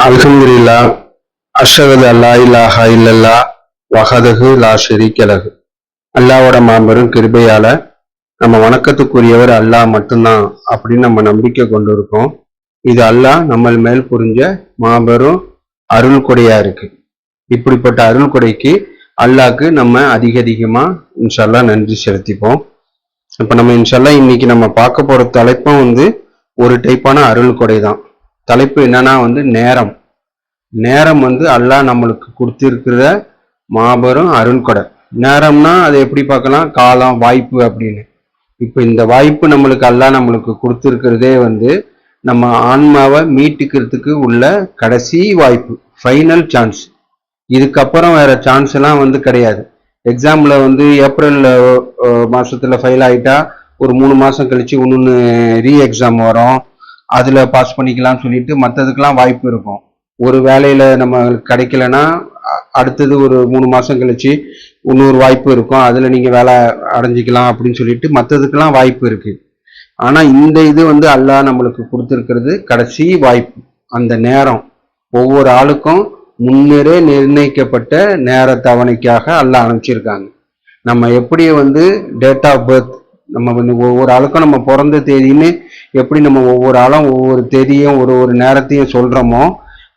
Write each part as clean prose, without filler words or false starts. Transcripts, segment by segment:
அல்ஹம்துலில்லாஹ் அஷ்ஹது அல்லா இலாஹா இல்லல்லாஹ் வஹதஹு லா ஷரீக்க லஹு. அல்லாஹ்வோட மாபெரும் கிருபையால நம்ம வணக்கத்துக்குரியவர் அல்லாஹ் மட்டும்தான் அப்படின்னு நம்ம நம்பிக்கை கொண்டு இருக்கோம். இது அல்லாஹ் நம்ம மேல் புரிஞ்ச மாபெரும் அருள் கொடையா இருக்கு. இப்படிப்பட்ட அருள் கொடைக்கு அல்லாஹ்க்கு நம்ம அதிகமா இன்ஷால்லா நன்றி செலுத்திப்போம். இப்ப நம்ம இன்ஷால்லா இன்னைக்கு நம்ம பார்க்க போற தலைப்பும் ஒரு டைப்பான அருள் கொடை தான். தலைப்பு என்னன்னா நேரம். நேரம் அல்லாஹ் நம்மளுக்கு கொடுத்திருக்கிற மாபெரும் அருள் கொடை. நேரம்னா அதை எப்படி பார்க்கலாம், காலம், வாய்ப்பு அப்படின்னு. இப்ப இந்த வாய்ப்பு நம்மளுக்கு கொடுத்திருக்கிறதே நம்ம ஆன்மாவை மீட்டுக்கிறதுக்கு உள்ள கடைசி வாய்ப்பு, ஃபைனல் சான்ஸ். இதுக்கப்புறம் வேற சான்ஸ் எல்லாம் கிடையாது. எக்ஸாம்ல ஏப்ரல் மாசத்துல ஃபெயில் ஆயிட்டா ஒரு 3 மாசம் கழிச்சு இன்னொன்னு ரீ எக்ஸாம் வரும், அதுல பாஸ் பண்ணிக்கலாம்னு சொல்லிட்டு மற்றதுக்கெல்லாம் வாய்ப்பு இருக்கும். ஒரு வேலையில நம்ம கிடைக்கலன்னா அடுத்தது ஒரு 3 மாசம் கழிச்சு இன்னொரு வாய்ப்பு இருக்கும், அதுல நீங்க வேலை அடைஞ்சிக்கலாம் அப்படின்னு சொல்லிட்டு மற்றதுக்கெல்லாம் வாய்ப்பு இருக்கு. ஆனா இந்த இது அல்லாஹ் நம்மளுக்கு கொடுத்திருக்கிறது கடைசி வாய்ப்பு. அந்த நேரம் ஒவ்வொரு ஆளுக்கும் முன்னரே நிர்ணயிக்கப்பட்ட நேர தவணைக்காக அல்லாஹ் அனுப்பிச்சிருக்காங்க. நம்ம எப்படி டேட் ஆஃப் பர்த், நம்ம ஒவ்வொரு ஆளுக்கும் நம்ம பிறந்த தேதின்னு எப்படி நம்ம ஒவ்வொரு ஆளும் ஒவ்வொரு தேதியும் ஒரு நேரத்தையும் சொல்றோமோ,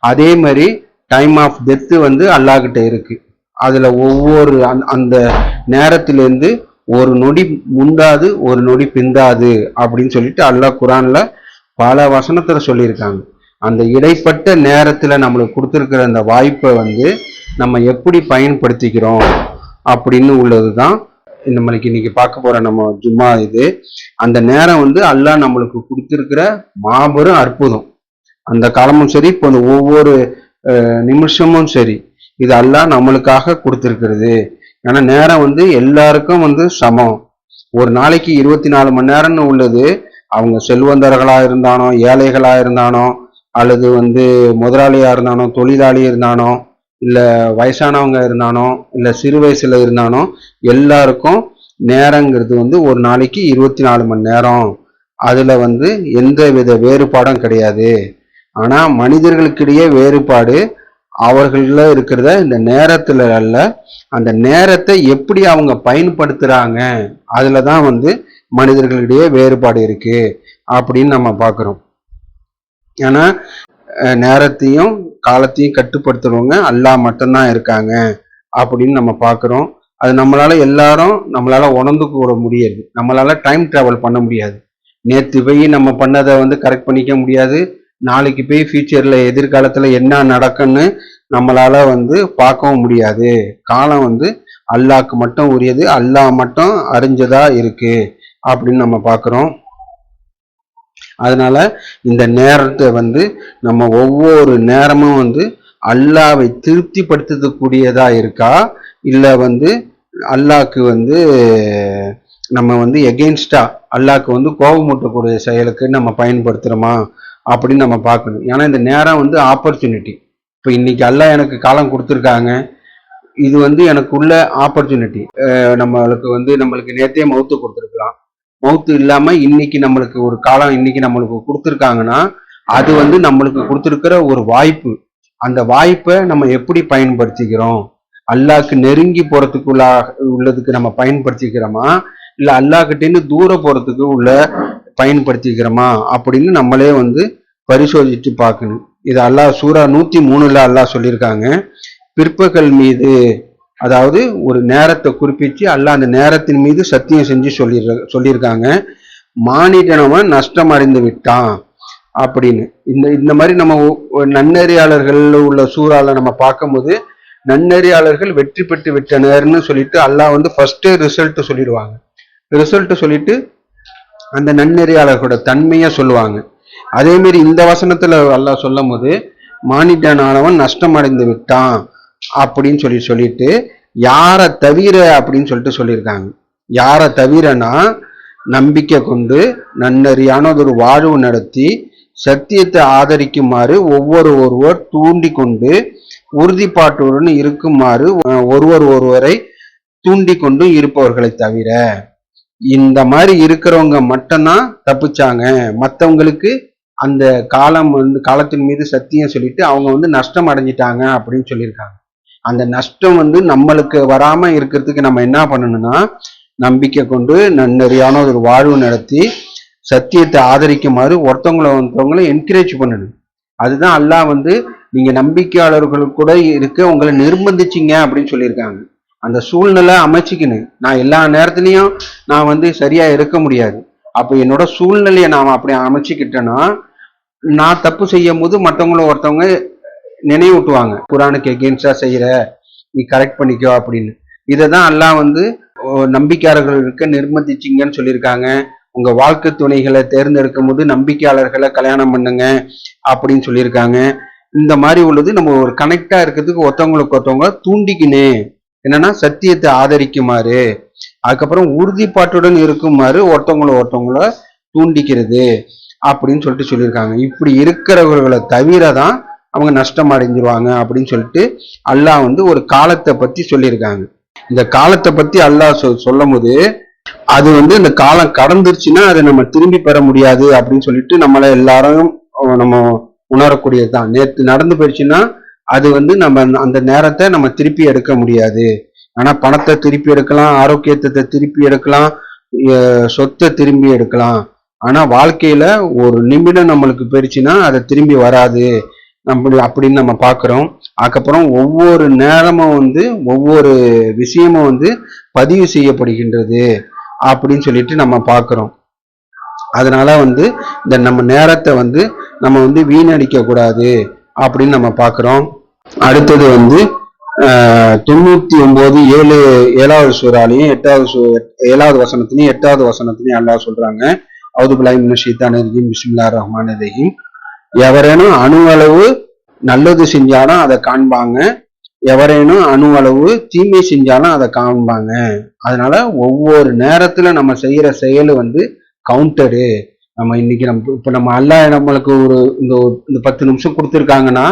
அதே மாதிரி டைம் ஆஃப் டெத்து அல்லாஹ்கிட்ட இருக்கு. அதுல ஒவ்வொரு அந்த நேரத்திலிருந்து ஒரு நொடி முந்தாது ஒரு நொடி பிந்தாது அப்படின்னு சொல்லிட்டு அல்லாஹ் குரான்ல பல வசனத்துல சொல்லியிருக்காங்க. அந்த இடைப்பட்ட நேரத்துல நம்மளுக்கு கொடுத்துருக்கிற அந்த வாய்ப்பை நம்ம எப்படி பயன்படுத்திக்கிறோம் அப்படின்னு உள்ளதுதான் நம்மளுக்கு இன்னைக்கு பார்க்க போற நம்ம ஜும்மா. இது அந்த நேரம் அல்லாஹ் நம்மளுக்கு கொடுத்திருக்கிற மாபெரும் அற்புதம். அந்த காலமும் சரி, இப்போ ஒவ்வொரு நிமிஷமும் சரி, இது அல்லாஹ் நம்மளுக்காக கொடுத்திருக்கிறது. ஏன்னா நேரம் எல்லாருக்கும் சமம். ஒரு நாளைக்கு 24 மணி நேரம்னு உள்ளது. அவங்க செல்வந்தர்களா இருந்தானோ, ஏழைகளா இருந்தானோ, அல்லது முதலாளியா இருந்தானோ, தொழிலாளி இருந்தானோ, இல்ல வயசானவங்க இருந்தானோ, இல்ல சிறு வயசுல இருந்தானோ, எல்லாருக்கும் நேரங்கிறது ஒரு நாளைக்கு 24 மணி நேரம். அதுல எந்த வித வேறுபாடும் கிடையாது. ஆனா மனிதர்களுக்கிடையே வேறுபாடு அவர்கள இருக்கிறத இந்த நேரத்துல அல்ல, அந்த நேரத்தை எப்படி அவங்க பயன்படுத்துறாங்க அதுலதான் மனிதர்களிடையே வேறுபாடு இருக்கு அப்படின்னு நம்ம பார்க்கிறோம். ஏன்னா நேரத்தையும் காலத்தையும் கட்டுப்படுத்துறவங்க அல்லாஹ் மட்டும்தான் இருக்காங்க அப்படின்னு நம்ம பார்க்கிறோம். அது நம்மளால உணர்ந்து கூட முடியாது. நம்மளால டைம் டிராவல் பண்ண முடியாது. நேற்று போய் நம்ம பண்ணதை கரெக்ட் பண்ணிக்க முடியாது. நாளைக்கு போய் ஃபியூச்சர்ல எதிர்காலத்துல என்ன நடக்குன்னு நம்மளால பார்க்கவும் முடியாது. காலம் அல்லாஹ்க்கு மட்டும் உரியது, அல்லாஹ் மட்டும் அறிஞ்சதா இருக்கு அப்படின்னு நம்ம பார்க்கிறோம். அதனால இந்த நேரத்தை நம்ம ஒவ்வொரு நேரமும் அல்லாஹ்வை திருப்திப்படுத்தக்கூடியதா இருக்கா, இல்ல அல்லாஹ்க்கு நம்ம எகெயின்ஸ்டா அல்லாஹ்க்கு கோபமூட்டக்கூடிய செயலுக்கு நம்ம பயன்படுத்துறோமா அப்படின்னு நம்ம பார்க்கணும். ஏன்னா இந்த நேரம் ஆப்பர்ச்சுனிட்டி. இப்போ இன்னைக்கு அல்லாஹ் எனக்கு காலம் கொடுத்துருக்காங்க, இது எனக்குள்ள ஆப்பர்ச்சுனிட்டி. நம்மளுக்கு நேத்தே மவுத்து கொடுத்துருக்கலாம். மவுத்து இல்லாம இன்னைக்கு நம்மளுக்கு ஒரு காலம் இன்னைக்கு நம்மளுக்கு கொடுத்துருக்காங்கன்னா அது நம்மளுக்கு கொடுத்துருக்கிற ஒரு வாய்ப்பு. அந்த வாய்ப்பை நம்ம எப்படி பயன்படுத்திக்கிறோம், அல்லாஹ்க்கு நெருங்கி உள்ளதுக்கு நம்ம பயன்படுத்திக்கிறோமா, இல்ல அல்லாஹ்கிட்டேருந்து தூர போறதுக்கு பயன்படுத்திக்கிறோமா அப்படின்னு நம்மளே பரிசோதிச்சு பார்க்கணும். இது அல்லாஹ் சூரா 103 அல்லாஹ் சொல்லியிருக்காங்க. பிற்பகல் மீது, அதாவது ஒரு நேரத்தை குறிப்பிச்சு அல்லாஹ் அந்த நேரத்தின் மீது சத்தியம் செஞ்சு சொல்லியிருக்காங்க. மானிடனவன் நஷ்டம் அடைந்து விட்டான் அப்படின்னு. இந்த மாதிரி நம்ம நன்னறியாளர்கள் உள்ள சூறால நம்ம பார்க்கும்போது நன்னறியாளர்கள் வெற்றி பெற்று விட்டனர்னு சொல்லிட்டு அல்லாஹ் ஃபர்ஸ்டே ரிசல்ட் சொல்லிடுவாங்க. ரிசல்ட் சொல்லிட்டு அந்த நன்னறியாளர்களோட தன்மையா சொல்லுவாங்க. அதே மாதிரி இந்த வசனத்துல அல்லாஹ் சொல்லும் போது மானிடனானவன் நஷ்டம் அடைந்து விட்டான் அப்படின்னு சொல்லிட்டு யாரை தவிர அப்படின்னு சொல்லியிருக்காங்க. யாரை தவிரனா நம்பிக்கை கொண்டு நன்னறியானதொரு வாழ்வு நடத்தி சத்தியத்தை ஆதரிக்குமாறு ஒருவர் தூண்டி கொண்டு உறுதிப்பாட்டுடன் இருக்குமாறு ஒருவரை தூண்டி கொண்டு இருப்பவர்களை தவிர. இந்த மாதிரி இருக்கிறவங்க மட்டும்தான் தப்பிச்சாங்க, மற்றவங்களுக்கு அந்த காலம் வந்து காலத்தின் மீது சத்தியம் சொல்லிட்டு அவங்க வந்து நஷ்டம் அடைஞ்சிட்டாங்க அப்படின்னு சொல்லியிருக்காங்க. அந்த நஷ்டம் வந்து நம்மளுக்கு வராம இருக்கிறதுக்கு நம்ம என்ன பண்ணணும்னா, நம்பிக்கை கொண்டு நன்னறியான ஒரு வாழ்வு நடத்தி சத்தியத்தை ஆதரிக்குமாறு ஒருத்தவங்களை என்கரேஜ் பண்ணணும். அதுதான் அல்லாஹ் வந்து நீங்க நம்பிக்கையாளர்களுக்கு கூட இருக்க உங்களை நிர்பந்திச்சிங்க அப்படின்னு சொல்லியிருக்காங்க. அந்த சூழ்நிலை அமைச்சிக்கணும். நான் எல்லா நேரத்துலையும் நான் வந்து சரியா இருக்க முடியாது. அப்போ என்னோட சூழ்நிலையை நான் அப்படி அமைச்சுக்கிட்டேன்னா, நான் தப்பு செய்யும் போது ஒருத்தவங்க நினைவூட்டுவாங்க, குரானுக்கு எகெயின்ஸ்டா செய்யற, நீ கரெக்ட் பண்ணிக்கோ அப்படின்னு. இதை தான் அல்லாஹ் வந்து நம்பிக்கையாளர்களுக்கு நிர்பந்திச்சிங்கன்னு சொல்லியிருக்காங்க. உங்க வாழ்க்கை துணைகளை தேர்ந்தெடுக்கும் போது நம்பிக்கையாளர்களை கல்யாணம் பண்ணுங்க அப்படின்னு சொல்லியிருக்காங்க. இந்த மாதிரி உள்ளது நம்ம ஒரு கனெக்டா இருக்கிறதுக்கு ஒருத்தவங்க தூண்டிக்கினே என்னன்னா சத்தியத்தை ஆதரிக்குமாறு, அதுக்கப்புறம் உறுதிப்பாட்டுடன் இருக்குமாறு ஒருத்தவங்கள தூண்டிக்கிறது அப்படின்னு சொல்லிட்டு சொல்லியிருக்காங்க. இப்படி இருக்கிறவர்களை தவிர தான் அவங்க நஷ்டம் அடைஞ்சிருவாங்க அப்படின்னு சொல்லிட்டு அல்லாஹ் வந்து ஒரு காலத்தை பத்தி சொல்லியிருக்காங்க. இந்த காலத்தை பத்தி அல்லாஹ் சொல்லும் போது அது வந்து இந்த காலம் கடந்துருச்சுன்னா அதை நம்ம திரும்பி பெற முடியாது அப்படின்னு சொல்லிட்டு நம்மள எல்லாரும் நம்ம உணரக்கூடியதுதான். நேற்று நடந்து போயிடுச்சுன்னா அது வந்து நம்ம அந்த நேரத்தை நம்ம திருப்பி எடுக்க முடியாது. ஆனா பணத்தை திருப்பி எடுக்கலாம், ஆரோக்கியத்தை திருப்பி எடுக்கலாம், சொத்தை திரும்பி எடுக்கலாம். ஆனா வாழ்க்கையில ஒரு நிமிடம் நம்மளுக்கு போயிடுச்சுன்னா அதை திரும்பி வராது அப்படின்னு நம்ம பாக்குறோம். அதுக்கப்புறம் ஒவ்வொரு நேரமும் வந்து ஒவ்வொரு விஷயமும் வந்து பதிவு செய்யப்படுகின்றது அப்படின்னு சொல்லிட்டு நம்ம பாக்குறோம். அதனால வந்து இந்த நம்ம நேரத்தை வந்து நம்ம வந்து வீணடிக்க கூடாது அப்படின்னு நம்ம பாக்குறோம். அடுத்தது வந்து 99 ஏழாவது சூறாலையும் 7வது வசனத்திலையும் 8வது வசனத்திலையும் அல்லாஹ் சொல்றாங்க, அவுது பில்லாஹி மினஷ் ஷைத்தானிர் ரஜீம் பிஸ்மில்லாஹிர் ரஹ்மானிர் ரஹீம். எவரேனும் அணுவளவு நல்லது செஞ்சாலும் அதை காண்பாங்க, எவரேனும் அணுவளவு தீமை செஞ்சாலும் அதை காண்பாங்க. அதனால ஒவ்வொரு நேரத்துல நம்ம செய்யற செயல் வந்து கவுண்டரு. நம்ம இன்னைக்கு நம்ம அல்லாஹ் நம்மளுக்கு இந்த 10 நிமிஷம் கொடுத்துருக்காங்கன்னா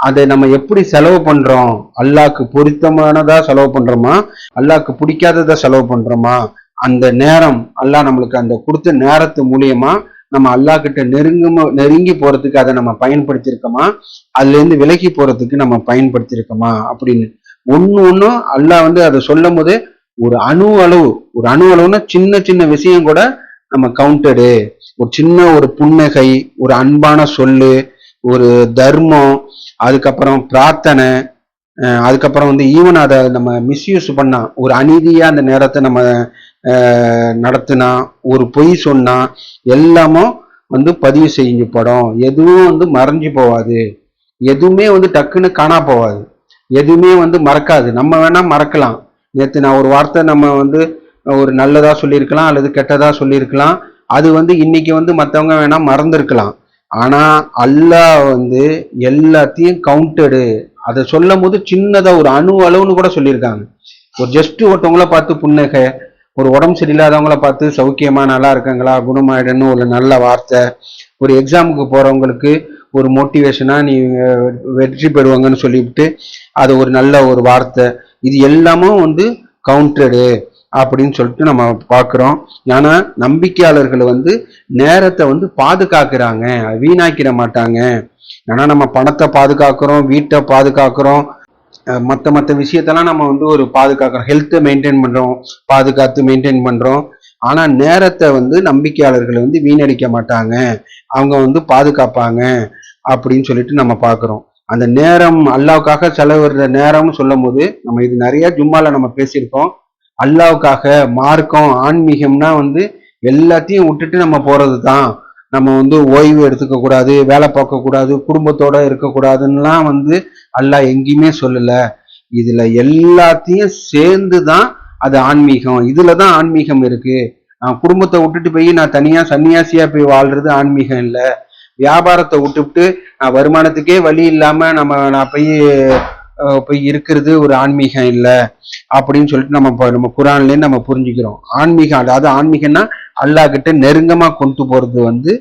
அதை நம்ம எப்படி செலவு பண்றோம்? அல்லாஹ்க்கு பொருத்தமானதா செலவு பண்றோமா, அல்லாஹ்க்கு பிடிக்காததா செலவு பண்றோமா? அந்த நேரம் அல்லாஹ் நம்மளுக்கு அந்த கொடுத்த நேரத்து மூலியமா நம்ம அல்லாஹ் கிட்ட நெருங்கி போறதுக்கு அதை நம்ம பயன்படுத்தியிருக்கோமா, அதுல இருந்து விலகி போறதுக்கு நம்ம பயன்படுத்தியிருக்கோமா அப்படின்னு ஒன்னும் அல்லாஹ் வந்து அதை சொல்லும் போது ஒரு அணு அளவுன்னா சின்ன சின்ன விஷயம் கூட நம்ம கவுண்டடு. ஒரு சின்ன ஒரு புன்னகை, ஒரு அன்பான சொல்லு, ஒரு தர்மம், அதுக்கப்புறம் பிரார்த்தனை, அதுக்கப்புறம் வந்து ஈவன் அதை நம்ம மிஸ்யூஸ் பண்ணா, ஒரு அநீதியா அந்த நேரத்தை நம்ம நடத்தினா, ஒரு பொய் சொன்னா எல்லாமும் வந்து பதிவு செய்யப்படும். எதுவும் வந்து மறைஞ்சு போவாது, எதுவுமே வந்து டக்குன்னு காணா போவாது, எதுவுமே வந்து மறக்காது. நம்ம வேணா மறக்கலாம். நேற்று நான் ஒரு வார்த்தை நம்ம வந்து ஒரு நல்லதா சொல்லியிருக்கலாம் அல்லது கெட்டதா சொல்லியிருக்கலாம், அது வந்து இன்னைக்கு வந்து மற்றவங்க வேணா மறந்துருக்கலாம். ஆனா அல்லாஹ் வந்து எல்லாத்தையும் கவுண்டடு. அதை சொல்லும் போது சின்னதா ஒரு அணு அளவுன்னு கூட சொல்லியிருக்காங்க. ஒரு ஜஸ்ட் ஒருத்தவங்கள பார்த்து புன்னகை, ஒரு உடம்பு சரியில்லாதவங்கள பார்த்து சௌக்கியமா நல்லா இருக்காங்களா, குணமாயிடுன்னு ஒரு நல்ல வார்த்தை, ஒரு எக்ஸாமுக்கு போறவங்களுக்கு ஒரு மோட்டிவேஷனா நீ வெற்றி பெறுவாங்கன்னு சொல்லிவிட்டு அது ஒரு நல்ல ஒரு வார்த்தை, இது எல்லாமும் வந்து கவுண்டடு அப்படின்னு சொல்லிட்டு நம்ம பார்க்குறோம். ஏன்னா நம்பிக்கையாளர்கள் வந்து நேரத்தை வந்து பாதுகாக்கிறாங்க, வீணாக்கிட மாட்டாங்க. ஏன்னா நம்ம பணத்தை பாதுகாக்கிறோம், வீட்டை பாதுகாக்கிறோம், மற்ற விஷயத்தெல்லாம் நம்ம வந்து ஒரு பாதுகாக்கிறோம், ஹெல்த்தை மெயின்டைன் பண்றோம், பாதுகாத்து மெயின்டைன் பண்றோம். ஆனா நேரத்தை வந்து நம்பிக்கையாளர்கள் வந்து வீணடிக்க மாட்டாங்க, அவங்க வந்து பாதுகாப்பாங்க அப்படின்னு சொல்லிட்டு நம்ம பார்க்குறோம். அந்த நேரம் அல்லாவுக்காக செலவிடுற நேரம்னு சொல்லும் போது நம்ம இது நிறைய ஜும்மால நம்ம பேசியிருக்கோம். அல்லாவுக்காக மார்க்கம் ஆன்மீகம்னா வந்து எல்லாத்தையும் விட்டுட்டு நம்ம போறது தான். நம்ம வந்து ஓய்வு எடுத்துக்க கூடாது, வேலை பார்க்க கூடாது, குடும்பத்தோட இருக்கக்கூடாதுன்னெலாம் வந்து அல்லாஹ் எங்கேயுமே சொல்லல. இதுல எல்லாத்தையும் சேர்ந்து தான் அது ஆன்மீகம். இதுலதான் ஆன்மீகம் இருக்கு. நான் குடும்பத்தை விட்டுட்டு போய் நான் தனியா சன்னியாசியா போய் வாழ்றது ஆன்மீகம் இல்லை. வியாபாரத்தை விட்டுவிட்டு நான் வருமானத்துக்கே வழி இல்லாம நான் போய் இருக்கிறது ஒரு ஆன்மீகம் இல்லை அப்படின்னு சொல்லிட்டு நம்ம குரான்லேயே நம்ம புரிஞ்சுக்கிறோம். ஆன்மீகம் அதாவது ஆன்மீகம்னா அல்லாஹ் கிட்ட நெருங்கமா கொண்டு போறது வந்து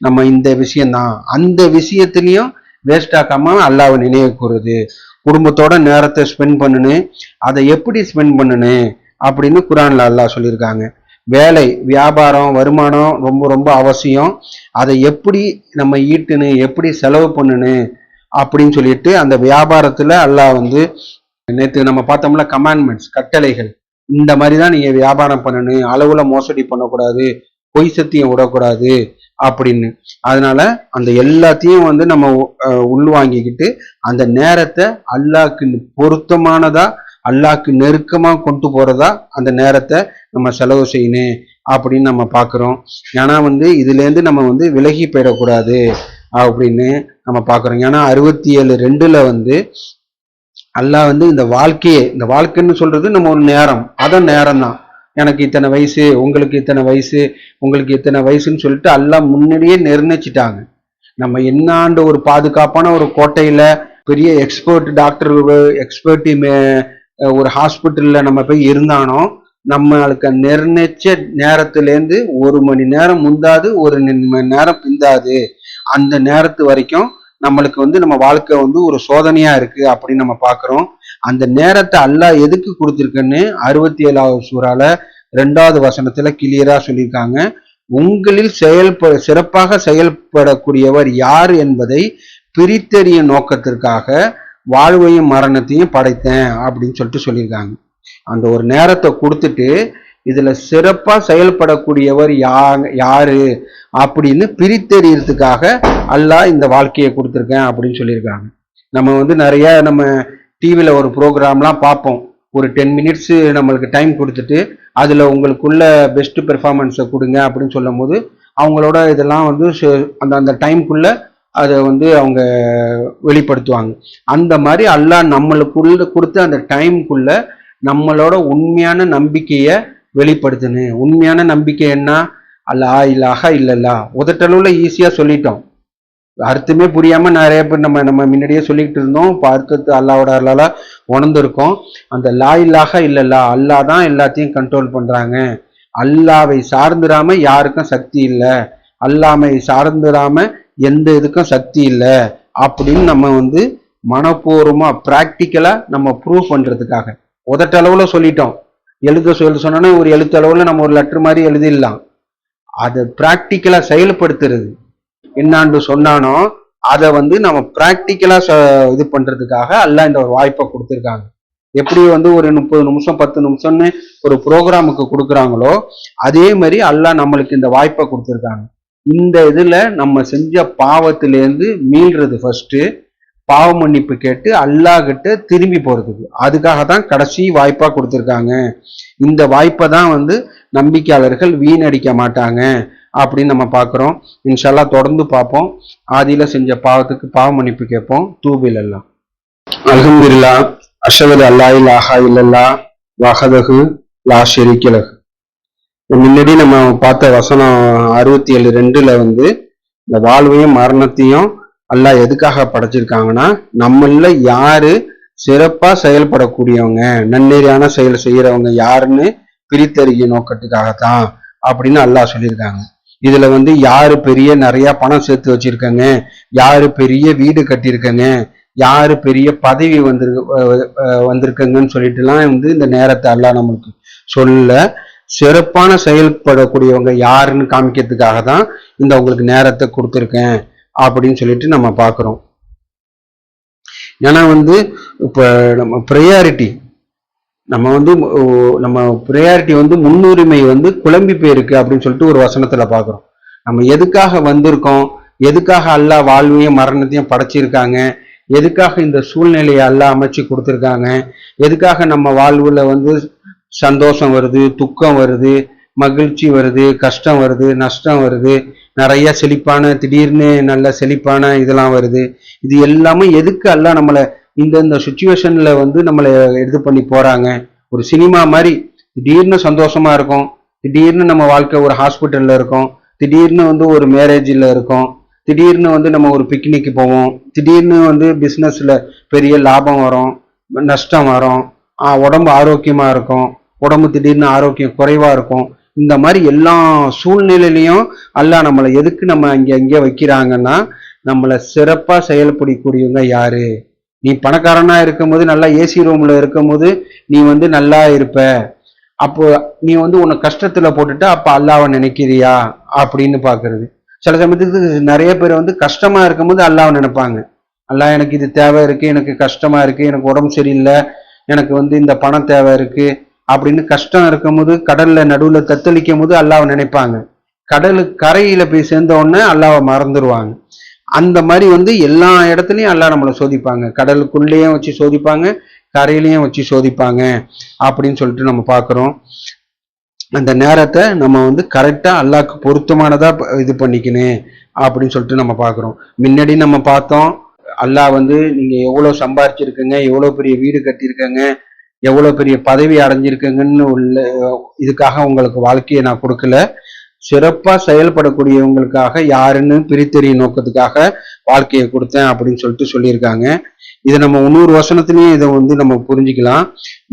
நம்ம இந்த விஷயம்தான். அந்த விஷயத்திலையும் வேஸ்ட் ஆக்காம அல்லாஹ்வை நினைவு கூறுது. குடும்பத்தோட நேரத்தை ஸ்பெண்ட் பண்ணணும், அதை எப்படி ஸ்பெண்ட் பண்ணணும் அப்படின்னு குரான்ல அல்லாஹ் சொல்லியிருக்காங்க. வேலை, வியாபாரம், வருமானம் ரொம்ப ரொம்ப அவசியம். அதை எப்படி நம்ம ஈட்டணும், எப்படி செலவு பண்ணணும் அப்படின்னு சொல்லிட்டு அந்த வியாபாரத்துல அல்லாஹ் வந்து நேற்று நம்ம பார்த்தோம்ல கமாண்ட்மெண்ட்ஸ், கட்டளைகள். இந்த மாதிரி தான் நீங்க வியாபாரம் பண்ணணும், அளவுல மோசடி பண்ணக்கூடாது, பொய் சத்தியம் விடக்கூடாது அப்படின்னு. அதனால அந்த எல்லாத்தையும் வந்து நம்ம உள்வாங்கிக்கிட்டு அந்த நேரத்தை அல்லாஹ்க்கு பொருத்தமானதா, அல்லாஹ்க்கு நெருக்கமா கொண்டு போறதா அந்த நேரத்தை நம்ம செலவு செய்யணும் அப்படின்னு நம்ம பார்க்குறோம். ஏன்னா வந்து இதுல இருந்து நம்ம வந்து விலகி போயிடக்கூடாது அப்படின்னு நம்ம பார்க்குறோம். ஏன்னா 67:2 வந்து அல்லாஹ் வந்து இந்த வாழ்க்கைன்னு சொல்றது நம்ம ஒரு நேரம், அதான் நேரம் தான். எனக்கு இத்தனை வயசு, உங்களுக்கு இத்தனை வயசு, உங்களுக்கு இத்தனை வயசுன்னு சொல்லிட்டு அல்லாஹ் முன்னாடியே நிர்ணயிச்சிட்டாங்க. நம்ம என்னாண்டு ஒரு பாதுகாப்பான ஒரு கோட்டையில பெரிய எக்ஸ்பர்ட் டாக்டர், எக்ஸ்பர்ட் ஒரு ஹாஸ்பிட்டல்ல நம்ம போய் இருந்தானோ, நம்மளுக்கு நிர்ணயிச்ச நேரத்திலேருந்து 1 மணி நேரம் முந்தாது, 1 மணி நேரம் பிந்தாது. அந்த நேரத்து வரைக்கும் நம்மளுக்கு வந்து நம்ம வாழ்க்கை வந்து ஒரு சோதனையா இருக்கு அப்படின்னு நம்ம பார்க்கிறோம். அந்த நேரத்தை அல்லாஹ் எதுக்கு கொடுத்திருக்குன்னு 67வது சூறால 2வது வசனத்துல கிளியரா சொல்லியிருக்காங்க. உங்களில் சிறப்பாக செயல்படக்கூடியவர் யார் என்பதை பிரித்தறியும் நோக்கத்திற்காக வாழ்வையும் மரணத்தையும் படைத்தேன் அப்படின்னு சொல்லிட்டு சொல்லியிருக்காங்க. அந்த ஒரு நேரத்தை கொடுத்துட்டு இதுல சிறப்பா செயல்படக்கூடியவர் யாரு அப்படின்னு பிரித்தெறியறதுக்காக அல்லாஹ் இந்த வாழ்க்கையை கொடுத்துருக்கேன் அப்படின்னு சொல்லியிருக்காங்க. நம்ம வந்து நிறைய நம்ம டிவியில ஒரு ப்ரோக்ராம்லாம் பார்ப்போம். ஒரு 10 மினிட்ஸ் நம்மளுக்கு டைம் கொடுத்துட்டு அதுல உங்களுக்குள்ள பெஸ்ட் பெர்ஃபார்மன்ஸை கொடுங்க அப்படின்னு சொல்லும் போது அவங்களோட இதெல்லாம் வந்து அந்த அந்த டைம்குள்ள அதை வந்து அவங்க வெளிப்படுத்துவாங்க. அந்த மாதிரி அல்லாஹ் நம்மளுக்குள்ள கொடுத்த அந்த டைம்குள்ள நம்மளோட உண்மையான நம்பிக்கைய வெளிப்படுத்தணும். உண்மையான நம்பிக்கை என்ன? அல்லா இலாஹ இல்லல்லா. உதட்டளவுல ஈஸியா சொல்லிட்டோம், அர்த்தமே புரியாம நிறைய பேர் நம்ம முன்னாடியே சொல்லிக்கிட்டு இருந்தோம். இப்போ அர்த்தத்தை அல்லாவோட அல்லால உணர்ந்திருக்கோம். அந்த லா இலாஹ இல்லல்லா, அல்லா தான் எல்லாத்தையும் கண்ட்ரோல் பண்றாங்க. அல்லாவை சார்ந்துடாம யாருக்கும் சக்தி இல்லை, அல்லாமை சார்ந்துடாம எந்த இதுக்கும் சக்தி இல்லை அப்படின்னு நம்ம வந்து மனப்பூர்வமா பிராக்டிக்கலா நம்ம ப்ரூவ் பண்றதுக்காக உதட்டளவுல சொல்லிட்டோம். எழுத சொன்னா ஒரு எழுத்தளவுல நம்ம ஒரு லெட்டர் மாதிரி எழுதிடலாம். அதை பிராக்டிக்கலா செயல்படுத்துறது என்னான்னு சொன்னானோ அதை வந்து நம்ம பிராக்டிக்கலா இது பண்றதுக்காக அல்லாஹ் இந்த ஒரு வாய்ப்பை கொடுத்துருக்காங்க. எப்படி வந்து ஒரு 30 நிமிஷம் 10 நிமிஷம்னு ஒரு ப்ரோக்ராமுக்கு கொடுக்குறாங்களோ அதே மாதிரி அல்லாஹ் நம்மளுக்கு இந்த வாய்ப்பை கொடுத்துருக்காங்க. இந்த இதுல நம்ம செஞ்ச பாவத்திலேருந்து மீள்றது ஃபர்ஸ்ட், பாவ மன்னிப்பு கேட்டு அல்லாஹ் கிட்ட திரும்பி போறதுக்கு, அதுக்காக தான் கடைசி வாய்ப்பா கொடுத்துருக்காங்க. இந்த வாய்ப்பை தான் வந்து நம்பிக்கையாளர்கள் வீணடிக்க மாட்டாங்க அப்படின்னு நம்ம பார்க்குறோம். இன்ஷால்லா தொடர்ந்து பார்ப்போம். ஆதியில செஞ்ச பாவத்துக்கு பாவ மன்னிப்பு கேட்போம். தூபில் அல்லா. அல்ஹம்துலில்லாஹ், அஷ்ஹது அல்லா இலாஹா இல்லல்லாஹ் வஹதஹு லா ஷரீக லஹு. முன்னாடி நம்ம பார்த்த வசனம் 67:2 வந்து இந்த வாழ்வையும் மரணத்தையும் அல்லாஹ் எதுக்காக படைச்சிருக்காங்கன்னா, நம்மள யாரு சிறப்பா செயல்படக்கூடியவங்க, நன்னெறியான செயல் செய்யறவங்க யாருன்னு பிரித்தறிய நோக்கத்துக்காகத்தான் அப்படின்னு அல்லாஹ் சொல்லியிருக்காங்க. இதுல வந்து யாரு பெரிய நிறைய பணம் சேர்த்து வச்சிருக்காங்க, யாரு பெரிய வீடு கட்டியிருக்காங்க, யாரு பெரிய பதவி வந்திருக்கங்கன்னு சொல்லிட்டுலாம் வந்து இந்த நேரத்தை அல்லாஹ் நம்மளுக்கு சொல்ல, சிறப்பான செயல்படக்கூடியவங்க யாருன்னு காமிக்கிறதுக்காக தான் இந்த உங்களுக்கு நேரத்தை கொடுத்துருக்கேன் அப்படின்னு சொல்லிட்டு நம்ம பார்க்குறோம். ஏன்னா வந்து இப்போ நம்ம ப்ரையாரிட்டி வந்து முன்னுரிமை வந்து குழம்பி போயிருக்கு அப்படின்னு சொல்லிட்டு ஒரு வசனத்துல பார்க்குறோம். நம்ம எதுக்காக வந்திருக்கோம், எதுக்காக அல்லாஹ் வாழ்வையும் மரணத்தையும் படைச்சிருக்காங்க, எதுக்காக இந்த சூழ்நிலையை அல்லாஹ் அமைச்சு கொடுத்துருக்காங்க, எதுக்காக நம்ம வாழ்வுல வந்து சந்தோஷம் வருது, துக்கம் வருது, மகிழ்ச்சி வருது, கஷ்டம் வருது, நஷ்டம் வருது, நிறைய செழிப்பான திடீர்னு நல்ல செழிப்பான இதெல்லாம் வருது. இது எல்லாமே எதுக்கு எல்லாம் நம்மளை இந்த சுச்சுவேஷன்ல வந்து நம்மளை இது பண்ணி போறாங்க. ஒரு சினிமா மாதிரி திடீர்னு சந்தோஷமா இருக்கும், திடீர்னு நம்ம வாழ்க்கை ஒரு ஹாஸ்பிட்டல்ல இருக்கும், திடீர்னு வந்து ஒரு மேரேஜில் இருக்கும், திடீர்னு வந்து நம்ம ஒரு பிக்னிக்கு போவோம், திடீர்னு வந்து பிஸ்னஸ்ல பெரிய லாபம் வரும், நஷ்டம் வரும், உடம்பு ஆரோக்கியமா இருக்கும், உடம்பு திடீர்னு ஆரோக்கியம் குறைவா இருக்கும். இந்த மாதிரி எல்லா சூழ்நிலையிலையும் அல்லாஹ் நம்மளை எதுக்கு நம்ம அங்கே வைக்கிறாங்கன்னா, நம்மளை சிறப்பா செயல்படக்கூடியவங்க யாரு. நீ பணக்காரனா இருக்கும் போது நல்லா ஏசி ரூம்ல இருக்கும் போது நீ வந்து நல்லா இருப்ப, அப்போ நீ வந்து உன்னை கஷ்டத்துல போட்டுட்டு அப்ப அல்லாவை நினைக்கிறியா அப்படின்னு பாக்குறது. சில சமயத்துக்கு நிறைய பேர் வந்து கஷ்டமா இருக்கும்போது அல்லாவை நினைப்பாங்க. அல்லாஹ் எனக்கு இது தேவை இருக்கு, எனக்கு கஷ்டமா இருக்கு, எனக்கு உடம்பு சரியில்லை, எனக்கு வந்து இந்த பணம் தேவை இருக்கு அப்படின்னு கஷ்டம் இருக்கும்போது கடல்ல நடுவுல தத்தளிக்கும் போது அல்லாவை நினைப்பாங்க. கடலுக்கு கரையில போய் சேர்ந்த உடனே அல்லாவை மறந்துடுவாங்க. அந்த மாதிரி வந்து எல்லா இடத்துலையும் அல்லாஹ் நம்மளை சோதிப்பாங்க. கடலுக்குள்ளேயும் வச்சு சோதிப்பாங்க, கரையிலையும் வச்சு சோதிப்பாங்க அப்படின்னு சொல்லிட்டு நம்ம பார்க்குறோம். அந்த நேரத்தை நம்ம வந்து கரெக்டா அல்லாஹ்க்கு பொருத்தமானதா இது பண்ணிக்கணும் அப்படின்னு சொல்லிட்டு நம்ம பார்க்குறோம். முன்னாடி நம்ம பார்த்தோம், அல்லாஹ் வந்து நீங்க எவ்வளவு சம்பாரிச்சிருக்கீங்க, எவ்வளவு பெரிய வீடு கட்டியிருக்கீங்க, எவ்வளவு பெரிய பதவி அடைஞ்சிருக்கீங்கன்னு உள்ள இதுக்காக உங்களுக்கு வாழ்க்கையை நான் கொடுக்கல, சிறப்பா செயல்படக்கூடியவங்களுக்காக யாருன்னு பிரித்தெறியும் நோக்கத்துக்காக வாழ்க்கையை கொடுத்தேன் அப்படின்னு சொல்லிட்டு சொல்லியிருக்காங்க. இதை நம்ம 100 வசனத்திலையும் இதை வந்து நம்ம புரிஞ்சுக்கலாம்.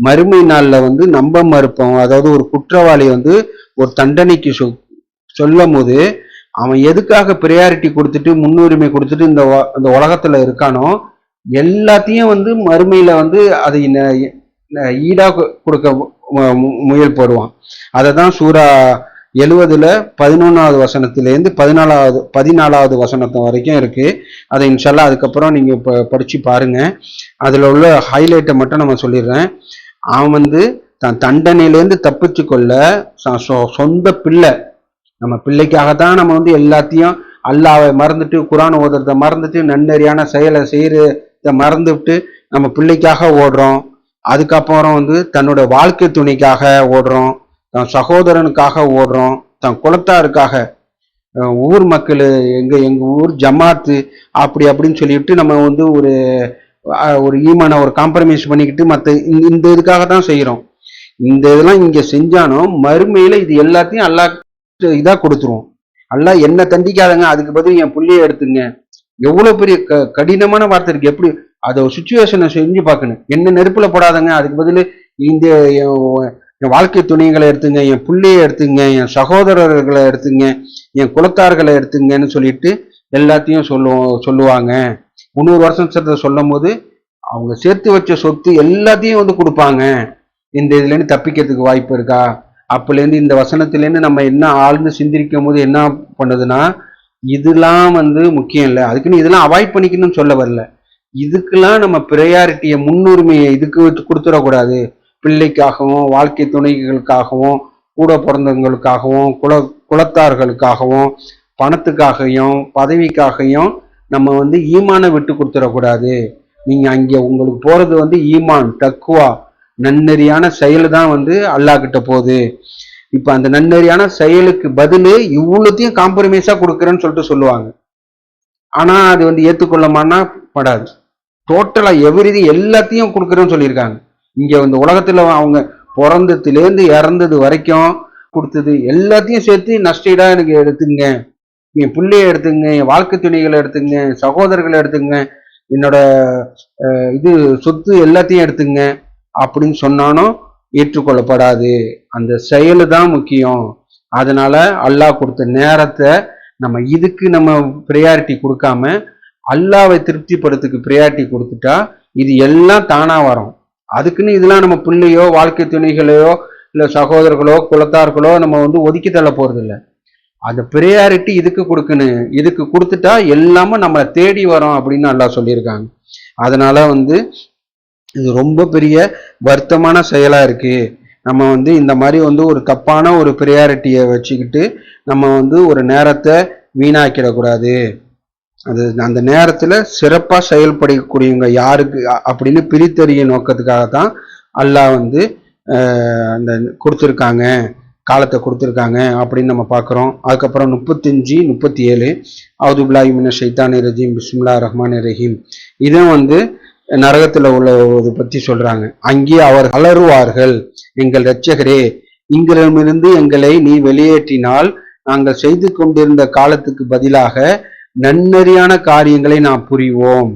மறுமை நாள்ல வந்து நம்ப மறுப்போம், அதாவது ஒரு குற்றவாளி வந்து ஒரு தண்டனைக்கு சொல்லும் போது அவன் எதுக்காக ப்ரையாரிட்டி கொடுத்துட்டு முன்னுரிமை கொடுத்துட்டு இந்த உலகத்துல இருக்கானோ எல்லாத்தையும் வந்து மறுமையில வந்து அதை ஈடா கொடுக்க முயல்படுவான். அதை தான் சூரா 70 11வது வசனத்திலேருந்து 14வது வசனத்து வரைக்கும் இருக்கு. அதை இன்ஷால்லா அதுக்கப்புறம் நீங்க படிச்சு பாருங்க. அதுல உள்ள ஹைலைட்டை மட்டும் நம்ம சொல்லிடுறேன். அவன் வந்து தன் தண்டனையிலேருந்து தப்பிச்சு கொள்ள சொந்த பிள்ளை, நம்ம பிள்ளைக்காகத்தான் நம்ம வந்து எல்லாத்தையும் அல்லாவை மறந்துட்டு குரான் ஓதுறத மறந்துட்டு நன்னறியான செயலை செய்யறத மறந்துவிட்டு நம்ம பிள்ளைக்காக ஓடுறோம். அதுக்கப்புறம் வந்து தன்னோட வாழ்க்கை துணைக்காக ஓடுறோம், தன் சகோதரனுக்காக ஓடுறோம், தன் குலத்தாருக்காக, ஊர் மக்கள், எங்க ஊர் ஜமாத்து அப்படி அப்படின்னு சொல்லிட்டு நம்ம வந்து ஒரு ஈமான ஒரு காம்ப்ரமைஸ் பண்ணிக்கிட்டு மற்ற இந்த இதுக்காக தான் செய்யறோம். இந்த இதெல்லாம் இங்க செஞ்சானோ மறுமையில இது எல்லாத்தையும் அல்லாஹ் இதா கொடுத்துருவோம். அல்லாஹ் என்ன தண்டிக்காதங்க, அதுக்கு பதில் என் புள்ளைய எடுத்துங்க. எவ்வளவு பெரிய கடினமான வார்த்தை இருக்கு. எப்படி அதை சுச்சுவேஷனை செஞ்சு பார்க்கணும். என்ன நெருப்புல போடாதங்க, அதுக்கு பதில் இந்த என் வாழ்க்கை துணைகளை எடுத்துங்க, என் பிள்ளைய எடுத்துங்க, என் சகோதரர்களை எடுத்துங்க, என் குலத்தார்களை எடுத்துங்கன்னு சொல்லிட்டு எல்லாத்தையும் சொல்லுவாங்க. 300 வருஷம் சொல்லும் போது அவங்க சேர்த்து வச்ச சொத்து எல்லாத்தையும் வந்து கொடுப்பாங்க. இந்த இதுல இருந்து தப்பிக்கிறதுக்கு வாய்ப்பு இருக்கா? அப்பலேருந்து இந்த வசனத்திலேருந்து நம்ம என்ன ஆழ்ந்து சிந்திக்கும் போது என்ன பண்ணுதுன்னா, இதெல்லாம் வந்து முக்கியம் இல்லை, அதுக்குன்னு இதெல்லாம் அவாய்ட் பண்ணிக்கணும்னு சொல்ல வரல. இதுக்கெல்லாம் நம்ம ப்ரையாரிட்டியை முன்னுரிமையை இதுக்கு வச்சு கொடுத்துடக்கூடாது. பிள்ளைக்காகவும் வாழ்க்கை துணைகளுக்காகவும் கூட பிறந்தவங்களுக்காகவும் குலத்தார்களுக்காகவும் பணத்துக்காகவும் பதவிக்காகவும் நம்ம வந்து ஈமானை விட்டு கொடுத்துடக்கூடாது. நீங்க அங்கே உங்களுக்கு போறது வந்து ஈமான் தக்குவா நன்னெறியான செயல் தான் வந்து அல்லாஹ் கிட்ட போகுது. இப்ப அந்த நன்னெறியான செயலுக்கு பதில் இவ்வளோத்தையும் காம்ப்ரமைஸா கொடுக்குறேன்னு சொல்லிட்டு சொல்லுவாங்க. ஆனா அது வந்து ஏற்றுக்கொள்ளமானா படாது. டோட்டலா எவ்ரிதி எல்லாத்தையும் கொடுக்குறேன்னு சொல்லியிருக்காங்க. இங்க இந்த உலகத்துல அவங்க பிறந்ததுலேருந்து இறந்தது வரைக்கும் கொடுத்தது எல்லாத்தையும் சேர்த்து நஷ்டீடா எனக்கு எடுத்துங்க, என் பிள்ளைய எடுத்துங்க, என் வாழ்க்கை துணைகளை எடுத்துங்க, சகோதரர்களை எடுத்துங்க, என்னோட இது சொத்து எல்லாத்தையும் எடுத்துங்க அப்படின்னு சொன்னாலும் ஏற்றுக்கொள்ளப்படாது. அந்த செயலு தான் முக்கியம். அதனால அல்லாஹ் கொடுத்த நேரத்தை நம்ம இதுக்கு நம்ம ப்ரையாரிட்டி கொடுக்காம அல்லாவை திருப்திப்படுத்துக்கு ப்ரையாரிட்டி கொடுத்துட்டா இது எல்லாம் தானா வரும். அதுக்குன்னு இதெல்லாம் நம்ம பிள்ளையோ வாழ்க்கை துணைகளையோ இல்லை சகோதரர்களோ குலத்தார்களோ நம்ம வந்து ஒதுக்கி தள்ள போறது இல்லை. அந்த ப்ரையாரிட்டி இதுக்கு கொடுக்கணும். இதுக்கு கொடுத்துட்டா எல்லாமே நம்மளை தேடி வரும் அப்படின்னு அல்லாஹ் சொல்லியிருக்காங்க. அதனால வந்து இது ரொம்ப பெரிய வருத்தமான செயலா இருக்கு. நம்ம வந்து இந்த மாதிரி வந்து ஒரு தப்பான ஒரு ப்ரையாரிட்டியை வச்சுக்கிட்டு நம்ம வந்து ஒரு நேரத்தை வீணாக்கிடக்கூடாது. அது அந்த நேரத்துல சிறப்பா செயல்படக்கூடியவங்க யாருக்கு அப்படின்னு பிரித்தறிய நோக்கத்துக்காகத்தான் அல்லாஹ் வந்து அந்த கொடுத்துருக்காங்க, காலத்தை கொடுத்துருக்காங்க அப்படின்னு நம்ம பார்க்குறோம். அதுக்கப்புறம் 35 37 அவுதுபில்லாஹி மினஷ் ஷைத்தானிர் ரஜீம் பிஸ்மில்லாஹிர் ரஹ்மானிர் ரஹீம் இதை வந்து நரகத்துல உள்ளதை பத்தி சொல்றாங்க. அங்கே அவர் அலறுவார்கள், எங்கள் இரட்சகரே, இங்கிடமிருந்து எங்களை நீ வெளியேற்றினால் நாங்கள் செய்து கொண்டிருந்த காலத்துக்கு பதிலாக நன்னறியான காரியங்களை நாம் புரிவோம்.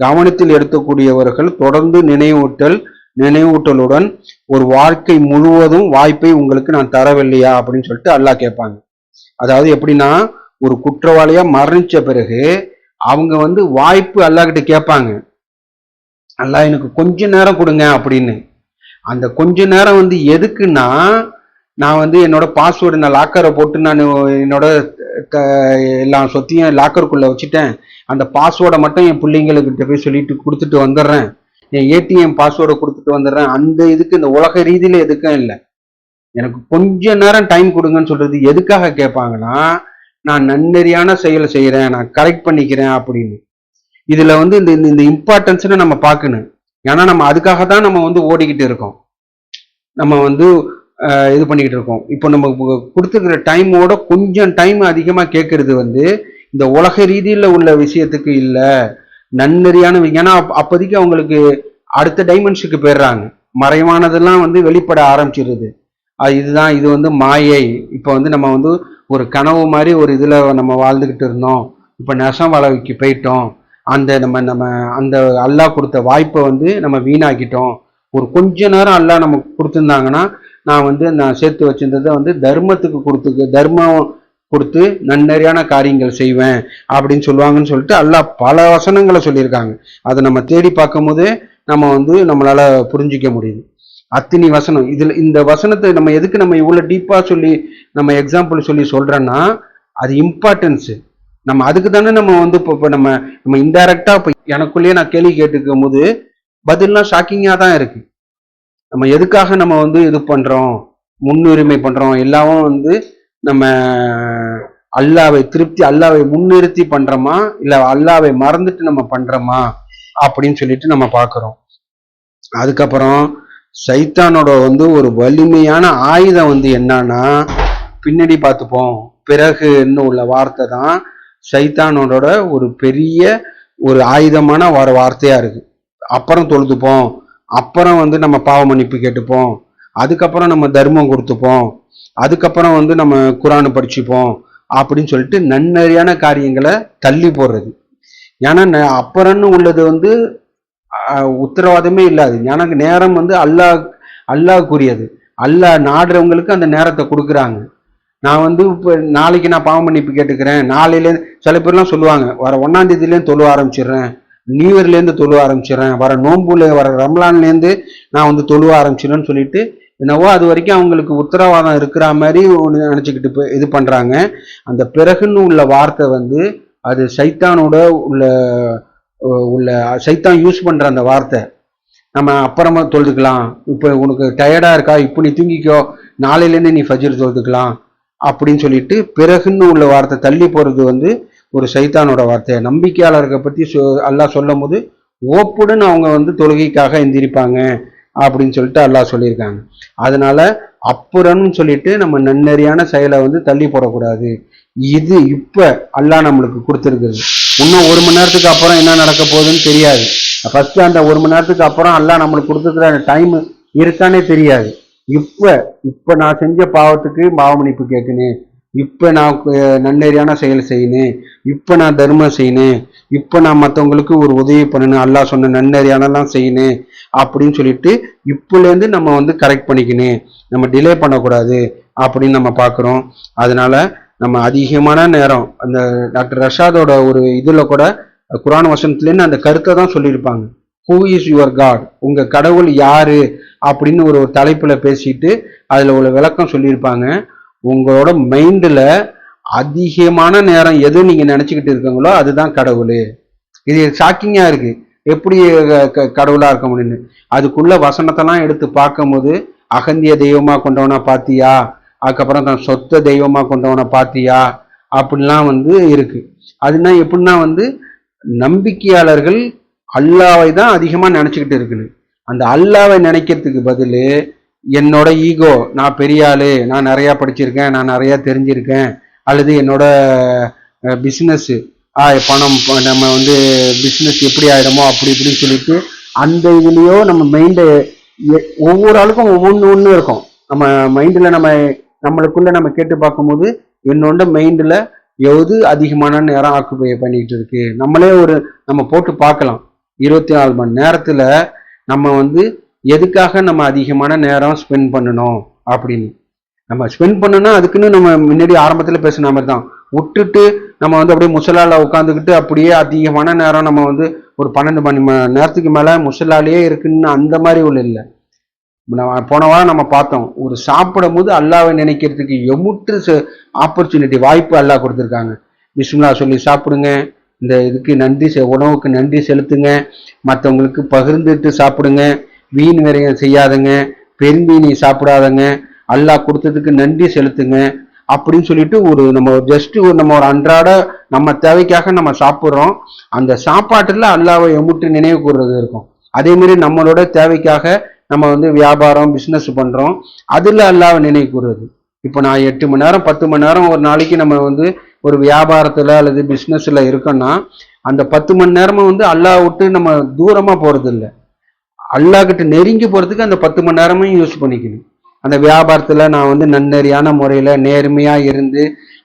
கவனத்தில் எடுக்கக்கூடியவர்கள் தொடர்ந்து நினைவூட்டலுடன் ஒரு வாழ்க்கை முழுவதும் வாய்ப்பை உங்களுக்கு நான் தரவில்லையா அப்படின்னு சொல்லிட்டு அல்லாஹ் கேட்பாங்க. அதாவது எப்படின்னா, ஒரு குற்றவாளியா மரணிச்ச பிறகு அவங்க வந்து வாய்ப்பு அல்லாஹ் கிட்ட கேட்பாங்க, அல்லாஹ் எனக்கு கொஞ்ச நேரம் கொடுங்க அப்படின்னு. அந்த கொஞ்ச நேரம் வந்து எதுக்குன்னா, நான் வந்து என்னோட பாஸ்வேர்டு நான் லாக்கரை போட்டு நான் என்னோட எல்லா சொத்தையும் லாக்கருக்குள்ள வச்சுட்டேன். அந்த பாஸ்வேர்டை மட்டும் என் பிள்ளைங்களுக்கிட்ட போய் சொல்லிட்டு கொடுத்துட்டு வந்துடுறேன். என் ஏடிஎம் பாஸ்வேர்டை கொடுத்துட்டு வந்துடுறேன். அந்த இதுக்கு இந்த உலக ரீதியில எதுக்கும் இல்லை. எனக்கு கொஞ்ச நேரம் டைம் கொடுங்கன்னு சொல்றது எதுக்காக கேட்பாங்கன்னா, நான் நன்னெறியான செயலை செய்யறேன், நான் கரெக்ட் பண்ணிக்கிறேன் அப்படின்னு. இதுல வந்து இந்த இந்த இம்பார்ட்டன்ஸ்னு நம்ம பார்க்கணும். ஏன்னா நம்ம அதுக்காக தான் நம்ம வந்து ஓடிக்கிட்டு இருக்கோம். நம்ம வந்து இது பண்ணிக்கிட்டு இருக்கோம். இப்போ நம்ம கொடுத்துருக்கிற டைமோட கொஞ்சம் டைம் அதிகமா கேட்கறது வந்து இந்த உலக ரீதியில உள்ள விஷயத்துக்கு இல்லை, நன்னெறியான. ஏன்னா அப்போதைக்கு அவங்களுக்கு அடுத்த டைமென்ஷனுக்கு போயிடுறாங்க. மறைவானதெல்லாம் வந்து வெளிப்பட ஆரம்பிச்சிருது. இதுதான் இது வந்து மாயை. இப்போ வந்து நம்ம வந்து ஒரு கனவு மாதிரி ஒரு இதுல நம்ம வாழ்ந்துகிட்டு இருந்தோம். இப்போ நெசம் வளவுக்கு போயிட்டோம். அந்த நம்ம நம்ம அந்த அல்லாஹ் கொடுத்த வாய்ப்பை வந்து நம்ம வீணாக்கிட்டோம். ஒரு கொஞ்ச நேரம் அல்லாஹ் நமக்கு கொடுத்துருந்தாங்கன்னா, நான் சேர்த்து வச்சிருந்ததை வந்து தர்மத்துக்கு தர்மம் கொடுத்து நன்னறியான காரியங்கள் செய்வேன் அப்படின்னு சொல்லுவாங்கன்னு சொல்லிட்டு அல்லாஹ் பல வசனங்களை சொல்லியிருக்காங்க. அதை நம்ம தேடி பார்க்கும் போதே நம்ம வந்து நம்மளால புரிஞ்சிக்க முடியுது. அத்தினி வசனம். இதுல இந்த வசனத்தை நம்ம எதுக்கு நம்ம இவ்வளவு டீப்பா சொல்லி நம்ம எக்ஸாம்பிள் சொல்லி சொல்றோன்னா, அது இம்பார்ட்டன்ஸ். நம்ம அதுக்கு தானே நம்ம வந்து இப்போ நம்ம இன்டைரக்டா இப்போ எனக்குள்ளேயே நான் கேள்வி கேட்டுக்கும் போது பதில்லாம் ஷாக்கிங்கா தான் இருக்கு. நம்ம எதுக்காக நம்ம வந்து இது பண்றோம், முன்னுரிமை பண்றோம், எல்லாவும் வந்து நம்ம அல்லாவை முன்னிறுத்தி பண்றோமா, இல்ல அல்லாவை மறந்துட்டு நம்ம பண்றோமா அப்படின்னு சொல்லிட்டு நம்ம பார்க்கிறோம். அதுக்கப்புறம் சைத்தானோட வந்து ஒரு வலிமையான ஆயுதம் வந்து என்னன்னா, பின்னாடி பார்த்துப்போம். பிறகுன்னு உள்ள வார்த்தை தான் சைத்தானோட ஒரு பெரிய ஒரு ஆயுதமான வார்த்தையா இருக்கு. அப்புறம் தொழுதுப்போம், அப்புறம் வந்து நம்ம பாவ மன்னிப்பு கேட்டுப்போம், அதுக்கப்புறம் நம்ம தர்மம் கொடுத்துப்போம், அதுக்கப்புறம் வந்து நம்ம குரான் படிச்சுப்போம் அப்படின்னு சொல்லிட்டு நன்னறியான காரியங்களை தள்ளி போடுறது. ஏன்னா அப்புறம்னு உள்ளது வந்து உத்தரவாதமே இல்லாது. எனக்கு நேரம் வந்து அல்லாஹ்க்குரியது. அல்லாஹ் நாடுறவங்களுக்கு அந்த நேரத்தை கொடுக்குறாங்க. நான் வந்து இப்போ நாளைக்கு நான் பாவ மன்னிப்பு கேட்டுக்கிறேன், நாளையிலேருந்து சில பேர்லாம் சொல்லுவாங்க, வர 1ஆம் தேதியிலேருந்து தொழுவ ஆரம்பிச்சிடுறேன், நியூ இயர்லேருந்து தொழுவ ஆரம்பிச்சிடுறேன், வர நோம்புல வர ரம்லான்லேருந்து நான் வந்து தொழுவ ஆரம்பிச்சிடுறேன்னு சொல்லிட்டு என்னவோ அது வரைக்கும் அவங்களுக்கு உத்தரவாதம் இருக்கிற மாதிரி ஒன்று நினச்சிக்கிட்டு இது பண்ணுறாங்க. அந்த பிறகுன்னு உள்ள வார்த்தை வந்து அது சைத்தானோட உள்ள உள்ள சைத்தான் யூஸ் பண்ணுற அந்த வார்த்தை. நம்ம அப்புறமா தொழுதுக்கலாம், இப்போ உனக்கு டயர்டாக இருக்கா, இப்போ நீ தூங்கிக்கோ, நாளையிலேருந்து நீ ஃபஜ்ர் தொழுதுக்கலாம் அப்படின்னு சொல்லிட்டு பிறகுன்னு உள்ள வார்த்தை தள்ளி போகிறது வந்து ஒரு சைத்தானோட வார்த்தை. நம்பிக்கையாளர்களை பற்றி அல்லாஹ் சொல்லும் போது ஓப்புடன் அவங்க வந்து தொழுகைக்காக எந்திரிப்பாங்க அப்படின்னு சொல்லிட்டு அல்லாஹ் சொல்லியிருக்காங்க. அதனால அப்புறம்னு சொல்லிட்டு நம்ம நன்னறியான செயலை வந்து தள்ளி போடக்கூடாது. இது இப்ப அல்லாஹ் நம்மளுக்கு கொடுத்துருக்குது. இன்னும் 1 மணி நேரத்துக்கு அப்புறம் என்ன நடக்க போகுதுன்னு தெரியாது. ஃபர்ஸ்ட் அந்த 1 மணி நேரத்துக்கு அப்புறம் அல்லாஹ் நம்மளுக்கு கொடுத்துருக்கிற டைம் இருக்கானே தெரியாது. இப்ப நான் செஞ்ச பாவத்துக்கு பாவ மன்னிப்பு கேட்கணும், இப்ப நான் நன்னறியான செயல் செய்யணும், இப்ப நான் தர்மம் செய்யணும், இப்ப நான் மற்றவங்களுக்கு ஒரு உதவி பண்ணணும், அல்லாஹ் சொன்ன நன்னறியானலாம் செய்யணும் அப்படின்னு சொல்லிட்டு இப்போலேருந்து நம்ம வந்து கரெக்ட் பண்ணிக்கணும், நம்ம டிலே பண்ணக்கூடாது அப்படின்னு நம்ம பார்க்குறோம். அதனால நம்ம அதிகமான நேரம் அந்த டாக்டர் ரஷாதோட ஒரு இதுல கூட குரான் வசனத்துலேருந்து அந்த கருத்தை தான் சொல்லியிருப்பாங்க. ஹூ இஸ் யுவர் காட், உங்க கடவுள் யாரு அப்படின்னு ஒரு தலைப்புல பேசிட்டு அதுல ஒரு விளக்கம் சொல்லியிருப்பாங்க. உங்களோட மைண்ட்ல அதிகமான நேரம் எது நீங்க நினைச்சுக்கிட்டு இருக்கீங்களோ அதுதான் கடவுள். இது ஷாக்கிங்கா இருக்கு, எப்படி கடவுளா இருக்க முடியும்னு. அதுக்குள்ள வசனத்தெல்லாம் எடுத்து பார்க்கும் போது அகந்திய தெய்வமா கொண்டவனா பாத்தியா, அதுக்கப்புறம் தான் சொத்த தெய்வமா கொண்டவனை பாத்தியா அப்படிலாம் வந்து இருக்கு. அதுனா எப்படின்னா வந்து நம்பிக்கையாளர்கள் அல்லாவை தான் அதிகமா நினைச்சுக்கிட்டு இருக்குன்னு. அந்த அல்லாவை நினைக்கிறதுக்கு பதில் என்னோட ஈகோ, நான் பெரிய ஆளு, நான் நிறைய படிச்சிருக்கேன், நான் நிறைய தெரிஞ்சிருக்கேன், அல்லது என்னோட பிஸ்னஸ் பணம், நம்ம வந்து பிஸ்னஸ் எப்படி ஆயிடுமோ அப்படி இப்படின்னு சொல்லிட்டு அந்த இதுலயோ நம்ம மைண்டை ஒவ்வொரு ஆளுக்கும் ஒவ்வொன்று இருக்கும். நம்ம மைண்டில் நம்மளுக்குள்ள நம்ம கேட்டு பார்க்கும்போது என்னோட மைண்டில் எது அதிகமான நேரம் ஆக்குபை பண்ணிட்டு இருக்கு. நம்ம போட்டு பார்க்கலாம். 24 மணி நேரத்துல நம்ம வந்து எதுக்காக நம்ம அதிகமான நேரம் ஸ்பெண்ட் பண்ணணும் அப்படின்னு நம்ம ஸ்பெண்ட் பண்ணோம்னா அதுக்குன்னு நம்ம முன்னாடி ஆரம்பத்தில் பேசின மாதிரி தான் விட்டுட்டு நம்ம வந்து அப்படியே முசலால உட்காந்துக்கிட்டு அப்படியே அதிகமான நேரம் நம்ம வந்து ஒரு 12 மணி நேரத்துக்கு மேல முசலாலேயே இருக்குன்னு அந்த மாதிரி உள்ள இல்லை. போன வாரம் நம்ம பார்த்தோம், ஒரு சாப்பிடும் போது அல்லாவை நினைக்கிறதுக்கு எமுட்டு ஆப்பர்ச்சுனிட்டி, வாய்ப்பு அல்லாஹ் கொடுத்துருக்காங்க. பிஸ்மில்லா சொல்லி சாப்பிடுங்க, இந்த இதுக்கு நன்றி, உணவுக்கு நன்றி செலுத்துங்க, மற்றவங்களுக்கு பகிர்ந்துட்டு சாப்பிடுங்க, வீண் விரயம் செய்யாதுங்க, பெரும்பீனி சாப்பிடாதங்க, அல்லாஹ் கொடுத்ததுக்கு நன்றி செலுத்துங்க அப்படின்னு சொல்லிட்டு நம்ம ஒரு அன்றாட நம்ம தேவைக்காக நம்ம சாப்பிட்றோம். அந்த சாப்பாட்டுல அல்லாவை எமுட்டு நினைவு கூறுறது இருக்கும். அதே மாதிரி நம்மளோட தேவைக்காக நம்ம வியாபாரம் பிஸ்னஸ் பண்றோம், அதுல அல்லாவை நினைவு கூறுறது. இப்போ நான் 8 மணி நேரம் 10 மணி நேரம் ஒரு நாளைக்கு நம்ம ஒரு வியாபாரத்துல அல்லது பிஸ்னஸ்ல இருக்கோம்னா அந்த 10 மணி நேரமும் அல்லாஹ் விட்டு நம்ம தூரமா போறது இல்லை, அல்லாஹ் கிட்ட நெருங்கி போறதுக்கு அந்த 10 மணி நேரமும் யூஸ் பண்ணிக்கணும். அந்த வியாபாரத்துல நான் நன்னெறியான முறையில நேர்மையா இருந்து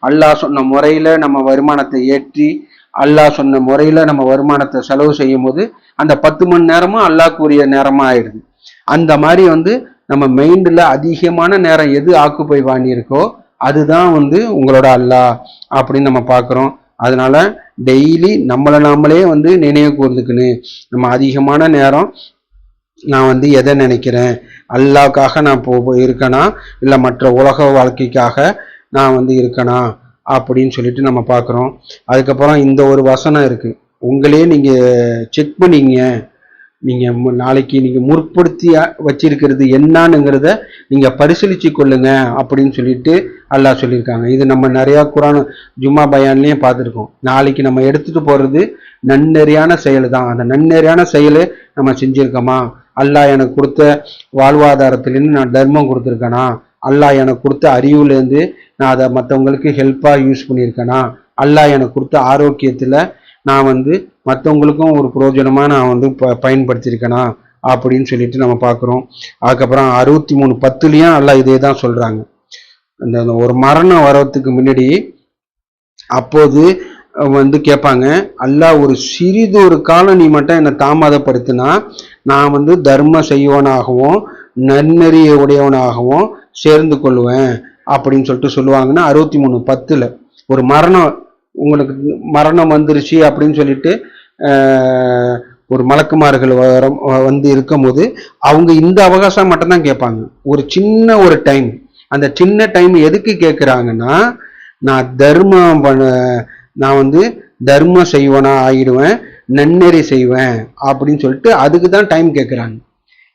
அல்லாஹ் சொன்ன முறையில நம்ம வருமானத்தை ஏற்றி அல்லாஹ் சொன்ன முறையில நம்ம வருமானத்தை செலவு செய்யும் போது அந்த 10 மணி நேரமும் அல்லாஹ்க்குரிய நேரமா ஆயிடுது. அந்த மாதிரி நம்ம மைண்ட்ல அதிகமான நேரம் எது ஆக்குப்பை வாங்கியிருக்கோ அதுதான் உங்களோட அல்லாஹ் அப்படின்னு நம்ம பார்க்குறோம். அதனால டெய்லி நம்மளை நாமளே நினைவு கூர்ந்துக்குன்னு, நம்ம அதிகமான நேரம் நான் எதை நினைக்கிறேன், அல்லாஹ்க்காக நான் இருக்கேனா இல்லை மற்ற உலக வாழ்க்கைக்காக நான் இருக்கேனா அப்படின்னு சொல்லிட்டு நம்ம பார்க்குறோம். அதுக்கப்புறம் இந்த ஒரு வசனம் இருக்கு, உங்களே நீங்க செக் பண்ணிங்க, நீங்க நாளைக்கு நீங்க முற்படுத்தி வச்சிருக்கிறது என்னன்னுங்கிறத நீங்க பரிசீலிச்சு கொள்ளுங்க அப்படின்னு சொல்லிட்டு அல்லாஹ் சொல்லியிருக்காங்க. இது நம்ம நிறைய குரான் ஜும்மா பயான்லயும் பார்த்துருக்கோம். நாளைக்கு நம்ம எடுத்துட்டு போறது நன்னெறியான செயல் தான், அந்த நன்னெறியான செயலை நம்ம செஞ்சிருக்கோமா, அல்லாஹ் எனக்கு கொடுத்த வாழ்வாதாரத்திலேருந்து நான் தர்மம் கொடுத்துருக்கேனா, அல்லாஹ் எனக்கு கொடுத்த அறிவுலேருந்து நான் அதை மற்றவங்களுக்கு ஹெல்ப்பாக யூஸ் பண்ணியிருக்கேனா, அல்லாஹ் எனக்கு கொடுத்த ஆரோக்கியத்தில் நான் மற்றவங்களுக்கும் ஒரு பிரயோஜனமாக நான் பயன்படுத்தியிருக்கேனா அப்படின்னு சொல்லிட்டு நம்ம பார்க்குறோம். அதுக்கப்புறம் 63:10 அல்லாஹ் இதே தான் சொல்கிறாங்க. இந்த ஒரு மரணம் வர்றதுக்கு முன்னாடி அப்போது கேட்பாங்க, அல்லாஹ் ஒரு சிறிது ஒரு காலம் நீ மட்டும் என்னை தாமதப்படுத்தினா நான் தர்ம செய்வனாகவும் நன்னெறிய உடையவனாகவும் சேர்ந்து கொள்வேன் அப்படின்னு சொல்லிட்டு சொல்லுவாங்கன்னா 63:10 ஒரு மரணம் உங்களுக்கு மரணம் வந்துருச்சு அப்படின்னு சொல்லிட்டு ஒரு மலக்குமார்கள் இருக்கும்போது அவங்க இந்த அவகாசம் மட்டும்தான் கேட்பாங்க. ஒரு சின்ன ஒரு டைம், அந்த சின்ன டைம் எதுக்கு கேட்குறாங்கன்னா, நான் தர்மம் நான் தர்மம் செய்வனா ஆயிடுவேன், நன்னெறி செய்வேன் அப்படின்னு சொல்லிட்டு அதுக்கு தான் டைம் கேட்குறாங்க.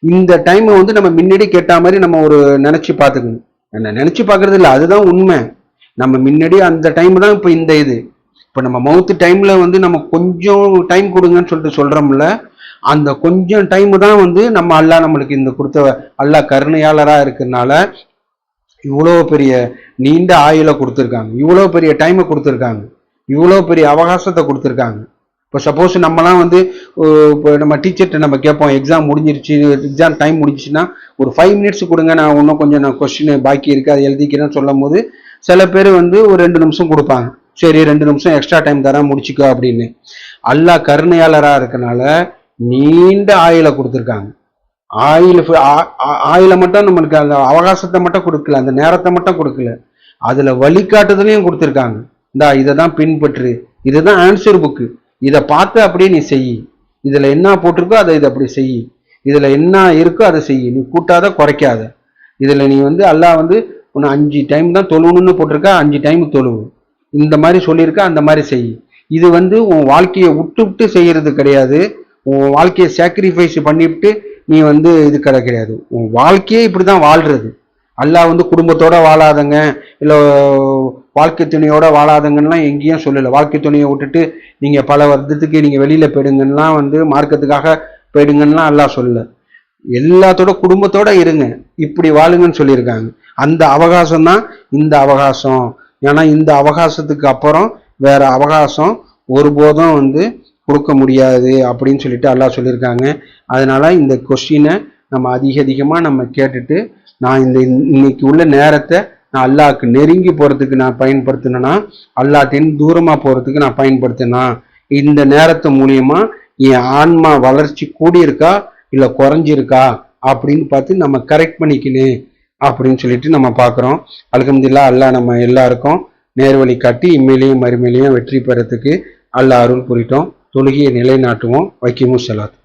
இந்த டைமை நம்ம முன்னாடி கேட்ட மாதிரி நம்ம ஒரு நினைச்சு பார்த்துக்கணும். என்ன நினைச்சு பார்க்கறது இல்லை, அதுதான் உண்மை. நம்ம முன்னாடி அந்த டைம் தான் இப்போ இந்த இது இப்போ நம்ம மவுத்து டைம்ல நம்ம கொஞ்சம் டைம் கொடுங்கன்னு சொல்லிட்டு சொல்றோம்ல, அந்த கொஞ்சம் டைம் தான் நம்ம அல்லாஹ் நம்மளுக்கு இந்த கொடுத்த அல்லாஹ் கருணையாளரா இருக்கிறதுனால இவ்வளோ பெரிய நீண்ட ஆயுளை கொடுத்துருக்காங்க, இவ்வளோ பெரிய டைமை கொடுத்துருக்காங்க, இவ்வளோ பெரிய அவகாசத்தை கொடுத்துருக்காங்க. இப்போ சப்போஸ் நம்மலாம் இப்போ நம்ம டீச்சர்கிட்ட நம்ம கேட்போம், எக்ஸாம் முடிஞ்சிருச்சு, எக்ஸாம் டைம் முடிஞ்சிச்சுன்னா ஒரு 5 மினிட்ஸ் கொடுங்க, நான் இன்னும் கொஞ்சம் நான் கொஸ்டின் பாக்கி இருக்கு அதை எழுதிக்கிறேன்னு சொல்லும் போது சில பேர் ஒரு 2 நிமிஷம் கொடுப்பாங்க, சரி 2 நிமிஷம் எக்ஸ்ட்ரா டைம் தரேன் முடிச்சுக்கோ அப்படின்னு. அல்லாஹ் கருணையாளராக இருக்கனால நீண்ட ஆயுளை கொடுத்துருக்காங்க. ஆயுளை மட்டும் நம்மளுக்கு அந்த அவகாசத்தை மட்டும் கொடுக்கல, அந்த நேரத்தை மட்டும் கொடுக்கல, அதுல வழிகாட்டுதலையும் கொடுத்துருக்காங்க. இதை தான் பின்பற்று, இதுதான் ஆன்சர் புக்கு, இதை பார்த்து அப்படியே நீ செய், இதுல என்ன போட்டிருக்கோ அதை இதை அப்படி செய், இதுல என்ன இருக்கோ அதை செய், நீ கூட்டாத குறைக்காத, இதுல நீ அல்லாஹ் உன்னை 5 டைம் தான் தொழுவணும்னு போட்டிருக்கா, 5 டைம் தொழுவு, இந்த மாதிரி சொல்லியிருக்கா, அந்த மாதிரி செய். இது உன் வாழ்க்கையை விட்டு செய்யறது கிடையாது, உன் வாழ்க்கையை சாக்ரிஃபைஸ் பண்ணிவிட்டு நீ இது கிடையாது. உன் வாழ்க்கையே இப்படிதான் வாழ்றது. அல்லாஹ் குடும்பத்தோட வாழாதங்க இல்லை வாழ்க்கை துணையோட வாழாதங்கலாம் எங்கேயும் சொல்லலை. வாழ்க்கை துணையை விட்டுட்டு நீங்க பல வருடத்துக்கு நீங்க வெளியில போயிடுங்கலாம் மார்க்கத்துக்காக போயிடுங்கலாம் அல்லாஹ் சொல்லல. எல்லாத்தோட குடும்பத்தோட இருங்க, இப்படி வாழுங்கன்னு சொல்லியிருக்காங்க. அந்த அவகாசம் தான் இந்த அவகாசம். ஏன்னா இந்த அவகாசத்துக்கு அப்புறம் வேற அவகாசம் ஒருபோதும் கொடுக்க முடியாது அப்படின்னு சொல்லிட்டு அல்லாஹ் சொல்லியிருக்காங்க. அதனால இந்த கொஸ்டினை நம்ம அதிகமாக நம்ம கேட்டுட்டு, நான் இன்னைக்கு உள்ள நேரத்தை நான் அல்லாஹ்க்கு நெருங்கி போறதுக்கு நான் பயன்படுத்தினா, அல்லாஹ்கிட்ட தூரமா போறதுக்கு நான் பயன்படுத்தினா, இந்த நேரத்து மூலியமா என் ஆன்மா வளர்ச்சி கூடியிருக்கா இல்லை குறைஞ்சிருக்கா அப்படின்னு பார்த்து நம்ம கரெக்ட் பண்ணிக்கணும் அப்படின்னு சொல்லிட்டு நம்ம பார்க்குறோம். அல்ஹம்துலில்லாஹ் அல்லாஹ் நம்ம எல்லாருக்கும் நேர்வழி காட்டி இம்மையிலையும் மறுமையிலையும் வெற்றி பெறத்துக்கு அல்லாஹ் அருள் புரிட்டோம். தொழுகையை நிலைநாட்டுவோம். வைக்கிமுஸ் ஸலாத்.